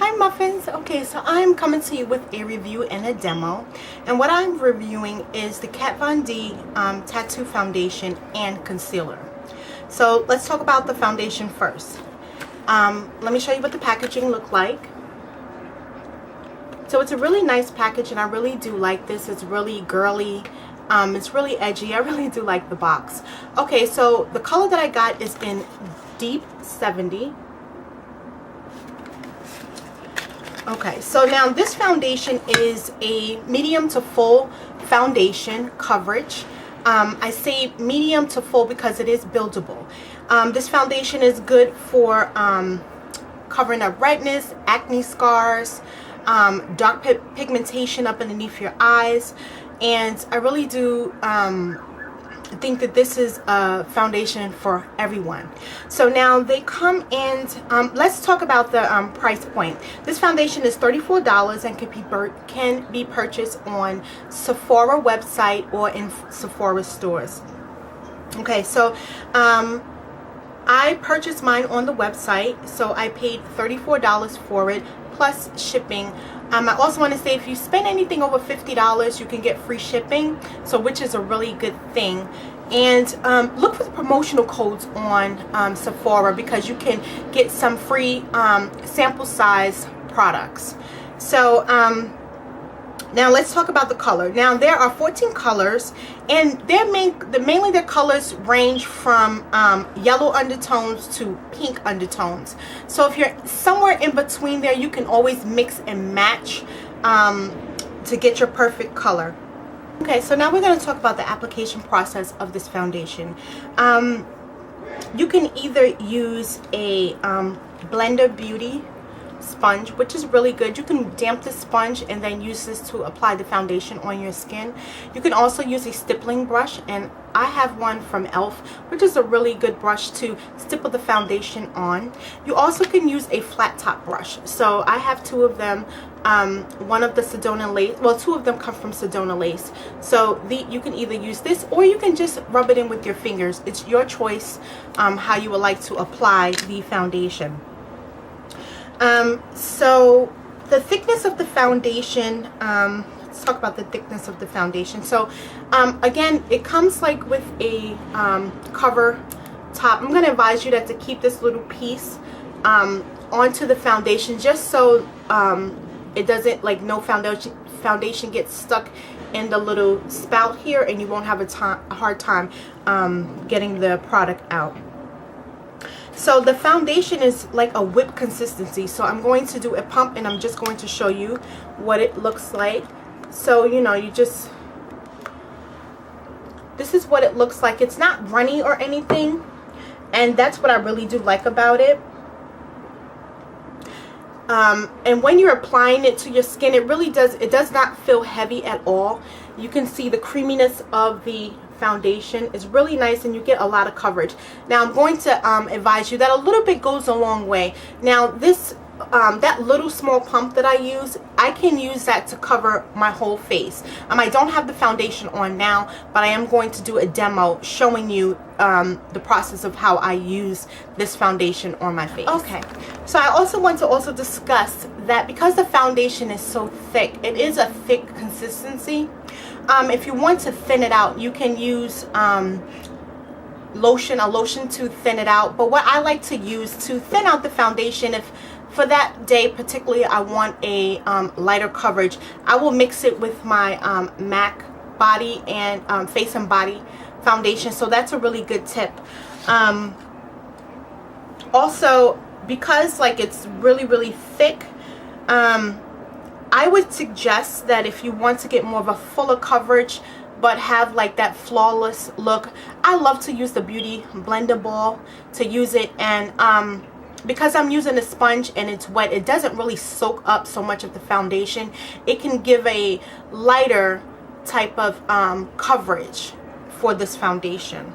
Hi Muffins. Okay, so I'm coming to you with a review and a demo, and what I'm reviewing is the Kat Von D Tattoo Foundation and Concealer. So let's talk about the foundation first. Let me show you what the packaging looked like. So it's a really nice package, and I really do like this. It's really girly. It's really edgy. I really do like the box. Okay, so the color that I got is in Deep 70. Okay, so now this foundation is a medium to full foundation coverage. I say medium to full because it is buildable. This foundation is good for covering up redness, acne scars, dark pigmentation up underneath your eyes, and I really do think that this is a foundation for everyone. So now they come in, let's talk about the price point. This foundation is $34 and can be purchased on Sephora website or in Sephora stores. Okay, so I purchased mine on the website, so I paid $34 for it plus shipping. I also want to say, if you spend anything over $50, you can get free shipping, so which is a really good thing. And look for the promotional codes on Sephora, because you can get some free sample size products. So now let's talk about the color. Now there are 14 colors, and mainly their colors range from yellow undertones to pink undertones. So if you're somewhere in between there, you can always mix and match to get your perfect color. Okay, so now we're going to talk about the application process of this foundation. You can either use a Blender Beauty sponge, which is really good. You can damp the sponge and then use this to apply the foundation on your skin. You can also use a stippling brush, and I have one from e.l.f., which is a really good brush to stipple the foundation on. You also can use a flat top brush. So I have two of them. One of the Sedona lace, well, two of them come from Sedona lace. So you can either use this, or you can just rub it in with your fingers. It's your choice how you would like to apply the foundation. So the thickness of the foundation, let's talk about the thickness of the foundation. So again, it comes like with a cover top. I'm going to advise you that to keep this little piece onto the foundation, just so it doesn't, like, no foundation gets stuck in the little spout here, and you won't have a hard time getting the product out. So the foundation is like a whip consistency. So I'm going to do a pump, and I'm just going to show you what it looks like. So, you know, this is what it looks like. It's not runny or anything, and that's what I really do like about it. And when you're applying it to your skin, it does not feel heavy at all. You can see the creaminess of the foundation is really nice, and you get a lot of coverage. Now I'm going to advise you that a little bit goes a long way. Now this that little small pump that I use, I can use that to cover my whole face. I don't have the foundation on now, but I am going to do a demo showing you the process of how I use this foundation on my face. Okay, so I also want to discuss that because the foundation is so thick, it is a thick consistency. If you want to thin it out, you can use a lotion to thin it out. But what I like to use to thin out the foundation, if for that day particularly I want a lighter coverage, I will mix it with my MAC body and face and body foundation. So that's a really good tip. Also, because like it's really thick, I would suggest that if you want to get more of a fuller coverage but have like that flawless look, I love to use the Beauty Blender Ball to use it. And because I'm using a sponge and it's wet, it doesn't really soak up so much of the foundation. It can give a lighter type of coverage for this foundation.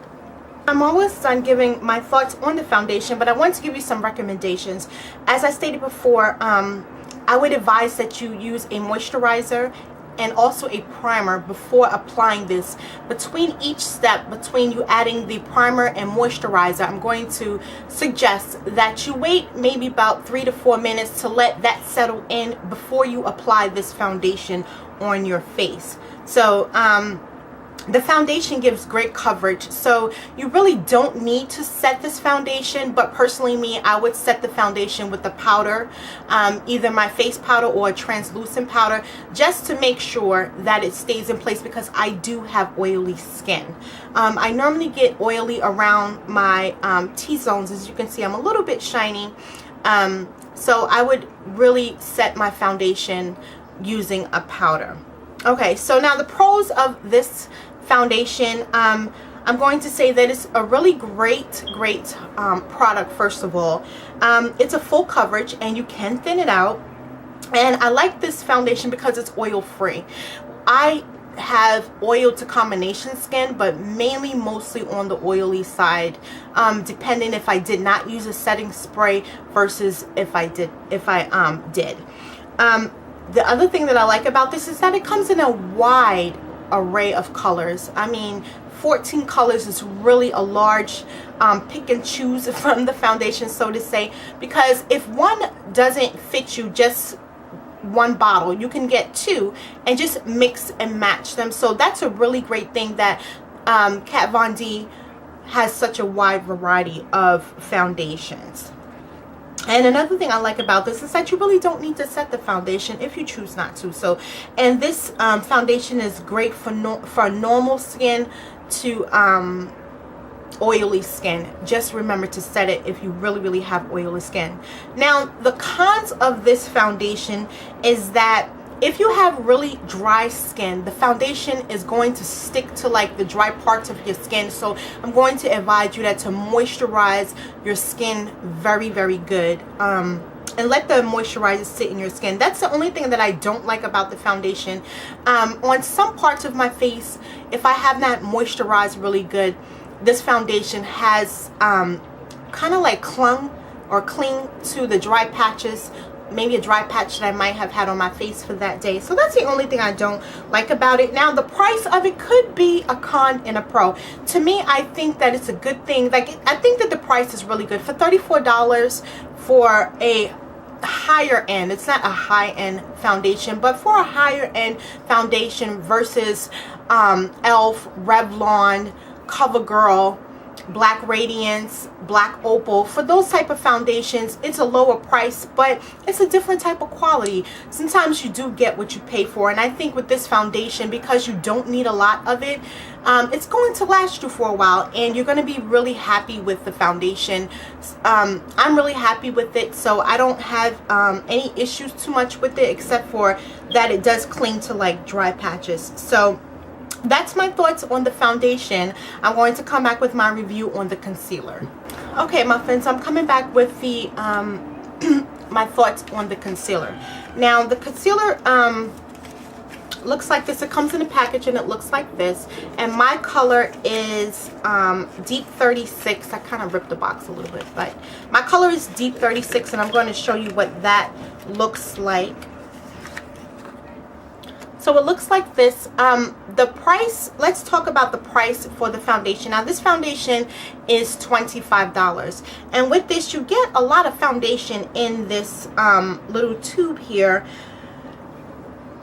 I'm almost done giving my thoughts on the foundation, but I want to give you some recommendations. As I stated before, I would advise that you use a moisturizer and also a primer before applying this. Between each step, between you adding the primer and moisturizer, I'm going to suggest that you wait maybe about 3 to 4 minutes to let that settle in before you apply this foundation on your face. So the foundation gives great coverage, so you really don't need to set this foundation, but personally me, I would set the foundation with the powder, either my face powder or a translucent powder, just to make sure that it stays in place, because I do have oily skin. I normally get oily around my T-zones. As you can see, I'm a little bit shiny, so I would really set my foundation using a powder. Okay, so now the pros of this foundation, I'm going to say that it's a really great product. First of all, it's a full coverage and you can thin it out, and I like this foundation because it's oil free. I have oil to combination skin, but mostly on the oily side, depending if I did not use a setting spray versus if I did. The other thing that I like about this is that it comes in a wide array of colors. I mean, 14 colors is really a large pick and choose from the foundation, so to say, because if one doesn't fit you, just one bottle, you can get two and just mix and match them. So that's a really great thing that Kat Von D has such a wide variety of foundations. And another thing I like about this is that you really don't need to set the foundation if you choose not to. So, and this foundation is great for normal skin to oily skin. Just remember to set it if you really have oily skin. Now, the cons of this foundation is that if you have really dry skin, the foundation is going to stick to like the dry parts of your skin. So I'm going to advise you that to moisturize your skin very good, and let the moisturizer sit in your skin. That's the only thing that I don't like about the foundation. On some parts of my face, if I have not moisturized really good, this foundation has kind of like clung or cling to the dry patches, maybe a dry patch that I might have had on my face for that day. So that's the only thing I don't like about it. Now, the price of it could be a con and a pro. To me, I think that it's a good thing. Like, I think that the price is really good. For $34 for a higher end, it's not a high-end foundation, but for a higher end foundation versus Elf, Revlon, CoverGirl, Black Radiance, Black Opal, for those type of foundations, it's a lower price, but it's a different type of quality. Sometimes you do get what you pay for, and I think with this foundation, because you don't need a lot of it, it's going to last you for a while, and you're going to be really happy with the foundation. I'm really happy with it, so I don't have any issues too much with it, except for that it does cling to like dry patches. So that's my thoughts on the foundation. I'm going to come back with my review on the concealer. Okay, Muffins, I'm coming back with the my thoughts on the concealer. Now, the concealer looks like this. It comes in a package and it looks like this, and my color is Deep 36. I kind of ripped the box a little bit, but my color is Deep 36, and I'm going to show you what that looks like. So it looks like this. The price, let's talk about the price for the foundation. Now, this foundation is $25. And with this, you get a lot of foundation in this little tube here.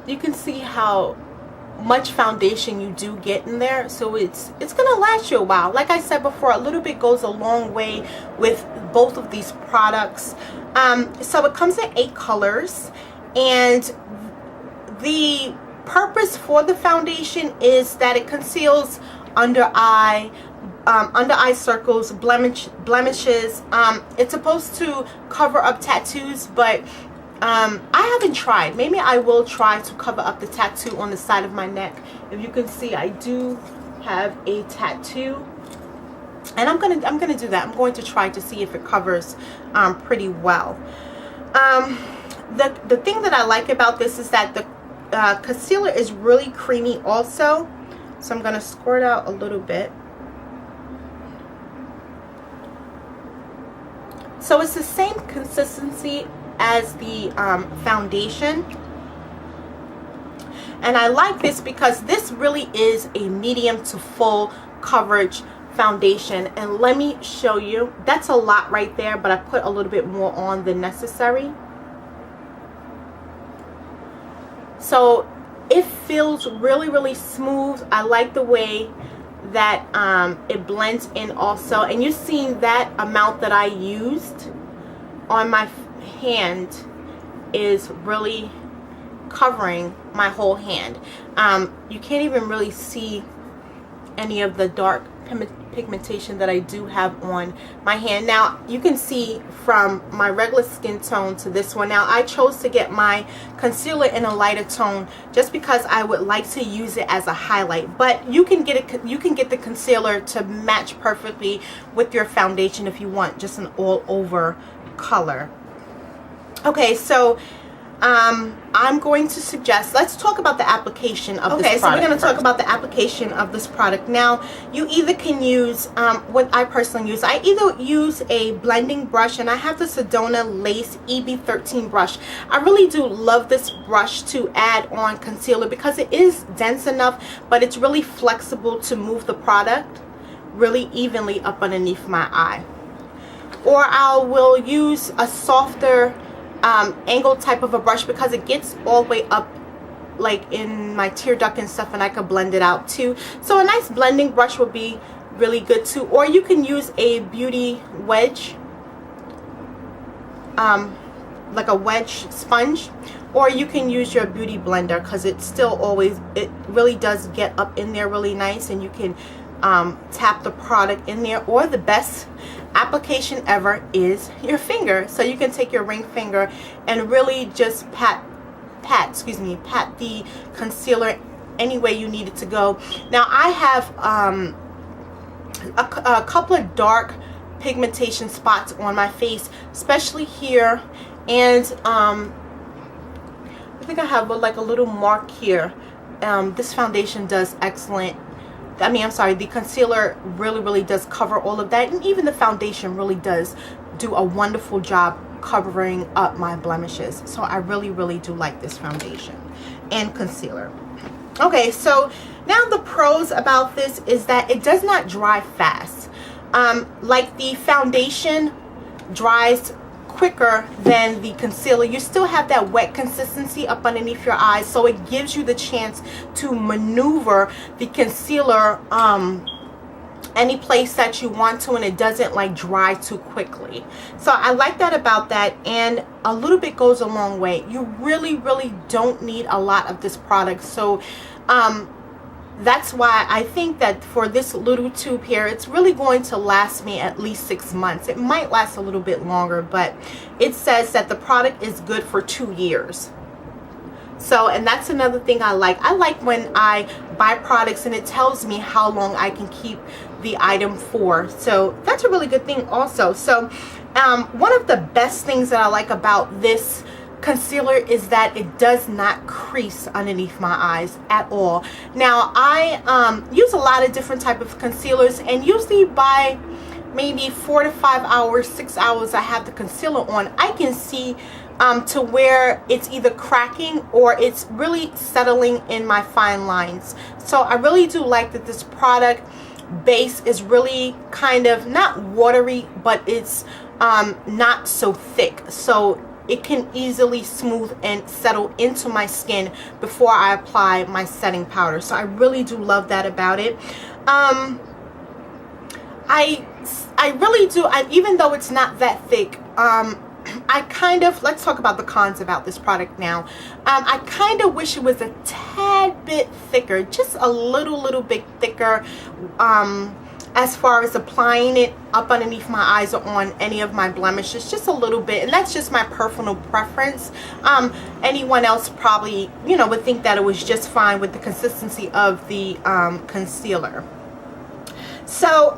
You can see how much foundation you do get in there. So it's going to last you a while. Like I said before, a little bit goes a long way with both of these products. So it comes in 8 colors. And the purpose for the foundation is that it conceals under eye circles, blemishes. It's supposed to cover up tattoos, but I haven't tried. Maybe I will try to cover up the tattoo on the side of my neck. If you can see, I do have a tattoo, and I'm gonna do that. I'm going to try to see if it covers pretty well. The thing that I like about this is that the concealer is really creamy also, so I'm going to squirt out a little bit. So it's the same consistency as the foundation, And I like this because this really is a medium to full coverage foundation. And let me show you. That's a lot right there, but I put a little bit more on than necessary. So it feels really, really smooth. I like the way that it blends in also. And you're seeing that amount that I used on my hand is really covering my whole hand. You can't even really see any of the dark pigmentation that I do have on my hand. Now you can see from my regular skin tone to this one. Now I chose to get my concealer in a lighter tone just because I would like to use it as a highlight, but you can get the concealer to match perfectly with your foundation if you want just an all over color. Okay, so I'm going to suggest, let's talk about the application of this product. Okay, so we're going to talk about the application of this product. Now, you either can use, what I personally use, I either use a blending brush, and I have the Sedona Lace EB13 brush. I really do love this brush to add on concealer because it is dense enough, but it's really flexible to move the product really evenly up underneath my eye. Or I will use a softer angle type of a brush because it gets all the way up like in my tear duct and stuff, and I could blend it out too. So a nice blending brush would be really good too. Or you can use a beauty wedge, like a wedge sponge, or you can use your beauty blender because it still always, it really does get up in there really nice, and you can tap the product in there. Or the best application ever is your finger. So you can take your ring finger and really just pat the concealer any way you need it to go. Now I have a couple of dark pigmentation spots on my face, especially here, and I think I have like a little mark here. This foundation does excellent. I'm sorry, the concealer really does cover all of that, and even the foundation really does do a wonderful job covering up my blemishes. So I really do like this foundation and concealer. Okay, so now the pros about this is that it does not dry fast. Like the foundation dries quicker than the concealer. You still have that wet consistency up underneath your eyes, so it gives you the chance to maneuver the concealer any place that you want to, and it doesn't like dry too quickly. So I like that about that, and a little bit goes a long way. You really don't need a lot of this product. So that's why I think that for this little tube here, it's really going to last me at least 6 months. It might last a little bit longer, but it says that the product is good for 2 years. So, and that's another thing I like. I like when I buy products and it tells me how long I can keep the item for. So that's a really good thing also. So one of the best things that I like about this concealer is that it does not crease underneath my eyes at all. Now I use a lot of different type of concealers, and usually by maybe 4 to 5 hours, 6 hours I have the concealer on, I can see to where it's either cracking or it's really settling in my fine lines. So I really do like that this product base is really kind of not watery, but it's not so thick, so it can easily smooth and settle into my skin before I apply my setting powder. So I really do love that about it. I really do. Even though it's not that thick, I kind of, let's talk about the cons about this product now. I kind of wish it was a tad bit thicker, just a little bit thicker, as far as applying it up underneath my eyes or on any of my blemishes, just a little bit. And that's just my personal preference. Anyone else probably, would think that it was just fine with the consistency of the concealer. So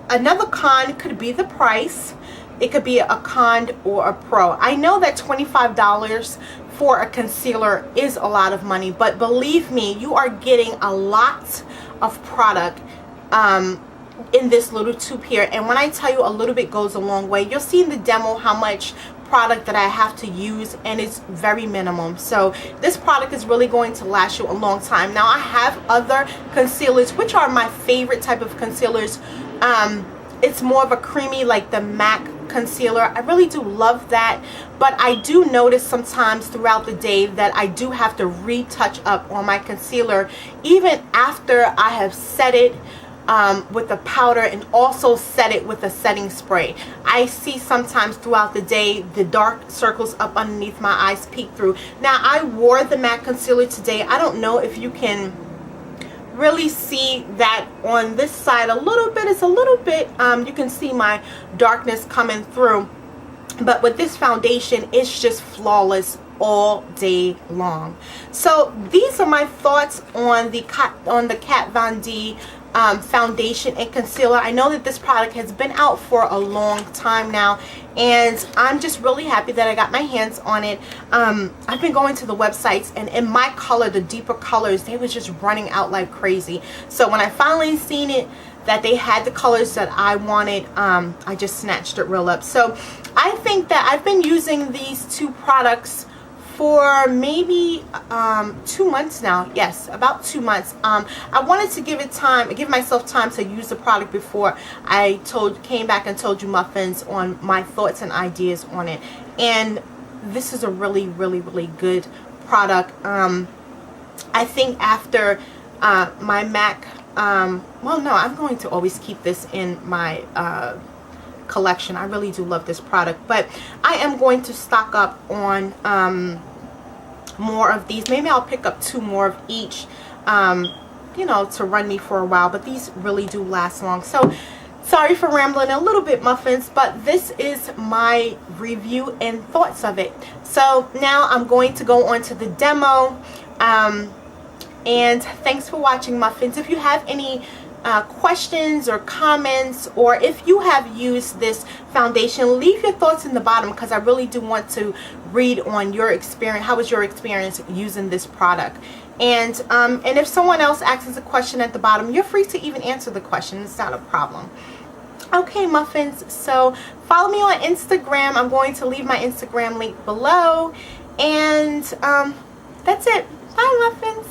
another con could be the price. It could be a con or a pro. I know that $25 for a concealer is a lot of money, but believe me, you are getting a lot of product in this little tube here. And when I tell you a little bit goes a long way, you'll see in the demo how much product that I have to use, and it's very minimum. So this product is really going to last you a long time. Now I have other concealers, which are my favorite type of concealers. It's more of a creamy, like the MAC concealer. I really do love that, but I do notice sometimes throughout the day that I do have to retouch up on my concealer even after I have set it with the powder and also set it with a setting spray. I see sometimes throughout the day the dark circles up underneath my eyes peek through. Now I wore the MAC concealer today. I don't know if you can really see that on this side a little bit. It's a little bit, you can see my darkness coming through, but with this foundation it's just flawless all day long. So these are my thoughts on the Kat Von D foundation and concealer. I know that this product has been out for a long time now, and I'm just really happy that I got my hands on it. I've been going to the websites, and in my color, the deeper colors, they was just running out like crazy. So when I finally seen it that they had the colors that I wanted, I just snatched it real up. So I think that I've been using these two products for maybe 2 months now. Yes, about 2 months. I wanted to give myself time to use the product before I came back and told you, Muffins, on my thoughts and ideas on it. And this is a really, really, really good product. I think after my MAC, well, no, I'm going to always keep this in my collection. I really do love this product, but I am going to stock up on more of these. Maybe I'll pick up 2 more of each, you know, to run me for a while, but these really do last long. So sorry for rambling a little bit, Muffins, but this is my review and thoughts of it. So now I'm going to go on to the demo, and thanks for watching, Muffins. If you have any questions or comments, or if you have used this foundation, leave your thoughts in the bottom, because I really do want to read on your experience. How was your experience using this product? And if someone else asks a question at the bottom, you're free to even answer the question. It's not a problem. Okay, Muffins, so follow me on Instagram. I'm going to leave my Instagram link below, and that's it. Bye, Muffins.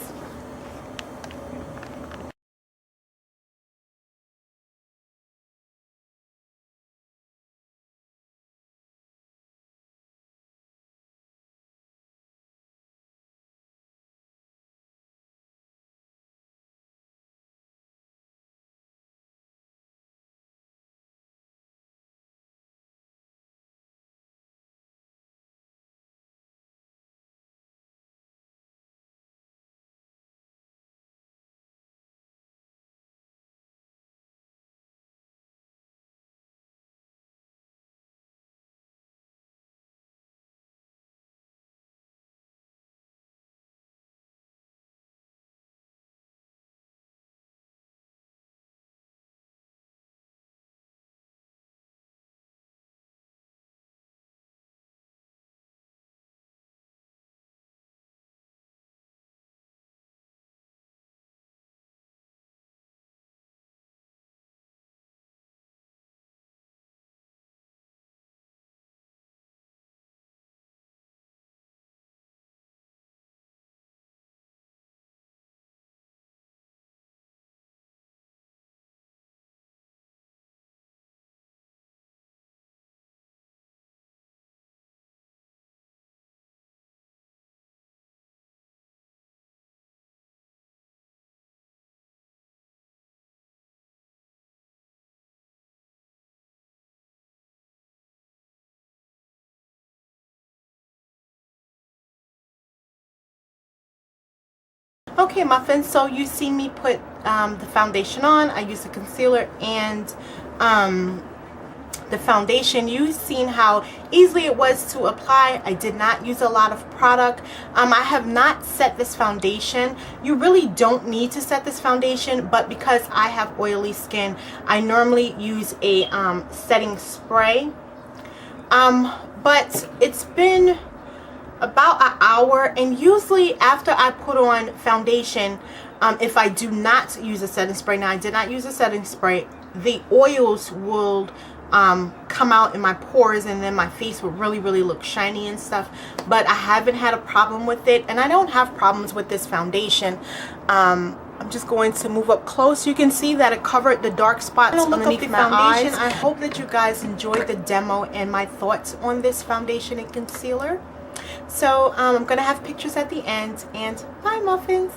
Okay, Muffins, so you see me put the foundation on. I used the concealer and the foundation. You've seen how easily it was to apply. I did not use a lot of product. I have not set this foundation. You really don't need to set this foundation, but because I have oily skin, I normally use a setting spray. But it's been about an hour, and usually after I put on foundation, if I do not use a setting spray, now I did not use a setting spray, the oils will come out in my pores, and then my face would really look shiny and stuff. But I haven't had a problem with it, and I don't have problems with this foundation. I'm just going to move up close. You can see that it covered the dark spots underneath my eyes. I hope that you guys enjoyed the demo and my thoughts on this foundation and concealer. So I'm gonna have pictures at the end, and bye, Muffins.